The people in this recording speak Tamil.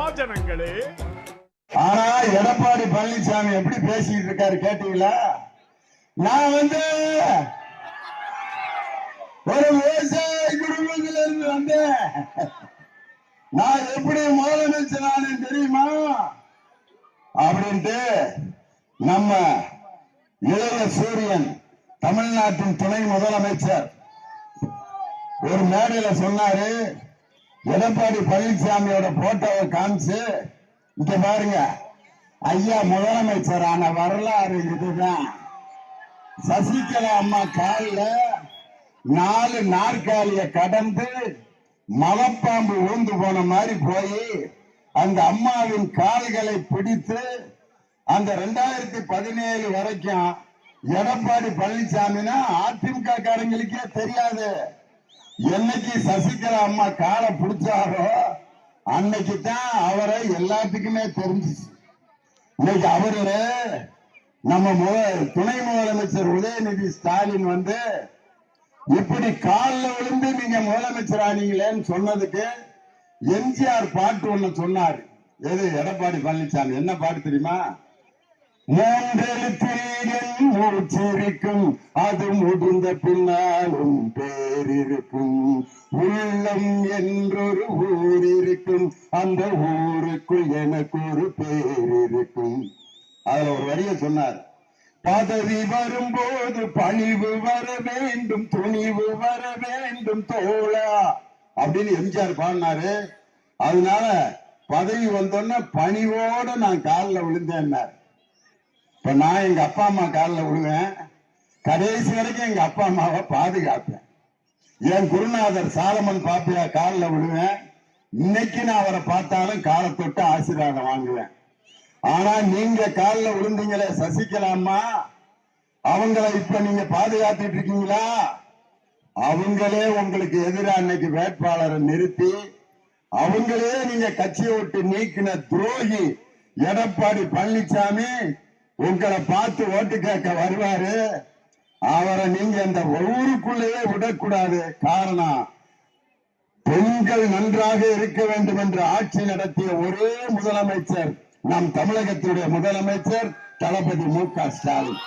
மகாஜனங்களே. ஆனா எடப்பாடி பழனிசாமி எப்படி பேசிட்டு இருக்காரு கேட்டீங்களா? நான் ஒரு விவசாய குடும்பத்தில் இருந்து வந்தேன். நான் எப்படி முதலமைச்சரானு தெரியுமா அப்படின்ட்டு நம்ம இளைய சூரியன் தமிழ்நாட்டின் துணை முதலமைச்சர் ஒரு மேடையில சொன்னாரு. எடப்பாடி பழனிசாமியோட போட்டோவை காமிச்சு, இங்க பாருங்க ஐயா முதலமைச்சரான வரலாறு இதுதான். சசிகலா அம்மா காலில் 4 நாற்காலிய கடந்து மலைப்பாம்பு ஊந்து போன மாதிரி போய் அந்த அம்மாவின் கால்களை பிடித்து அந்த 2017 வரைக்கும் எடப்பாடி பழனிசாமினா அதிமுக காரங்களுக்கே தெரியாது. என்னைக்கு சசிகலா அம்மா காலை பிடிச்சாரோ அன்னைக்கு தான் அவரை எல்லாத்துக்குமே தெரிஞ்சிச்சு. இன்னைக்கு அவரு நம்ம துணை முதலமைச்சர் உதயநிதி ஸ்டாலின் இப்படி காலில் விழுந்து நீங்க முதலமைச்சர் ஆனீங்களேன்னு சொன்னதுக்கு எம்ஜிஆர் பாட்டு ஒண்ணு சொன்னார். எது? எடப்பாடி பழனிசாமி என்ன பாட்டு தெரியுமா? மூன்றெழுத்தின் மூச்சு இருக்கும், அது முடிந்த பின்னாலும் பேர் இருக்கும். உள்ளம் என்றொரு ஊர் இருக்கும், அந்த ஊருக்குள் எனக்கு ஒரு பேர் இருக்கும். அதுல ஒரு வரிய சொன்னார். பதவி வரும்போது பணிவு வர வேண்டும், துணிவு வர வேண்டும் தோழா அப்படின்னு எம்ஜிஆர் பாடினாரு. அதனால பதவி வந்தோன்னா பணிவோட நான் காலில் விழுந்தேன். இப்ப நான் எங்க அப்பா அம்மா காலில் விழுவேன். கடைசி வரைக்கும் எங்க அப்பா அம்மாவை பாதுகாப்பேன். என் குருநாதர் சாலமன் பாப்பியா காலில் விழுவேன். இன்னைக்கு நான் அவரை பார்த்தாலும் காலை தொட்டு ஆசீர்வாதம் வாங்குவேன். ஆனா நீங்க காலில் விழுந்தீங்களே சசிகலா அம்மா, அவங்களை இப்ப நீங்க பாதுகாத்துட்டு இருக்கீங்களா? அவங்களே உங்களுக்கு எதிராக இன்னைக்கு வேட்பாளரை நிறுத்தி அவங்களே நீங்க கட்சியை விட்டு நீக்கின துரோகி எடப்பாடி பழனிசாமி உங்களை பார்த்து ஓட்டு கேட்க வருவாரு. அவரை நீங்க இந்த ஊருக்குள்ளேயே விடக்கூடாது. காரணம், பெண்கள் நன்றாக இருக்க வேண்டும் என்று ஆட்சி நடத்திய ஒரே முதலமைச்சர் நம் தமிழகத்துடைய முதலமைச்சர் தளபதி மு க ஸ்டாலின்.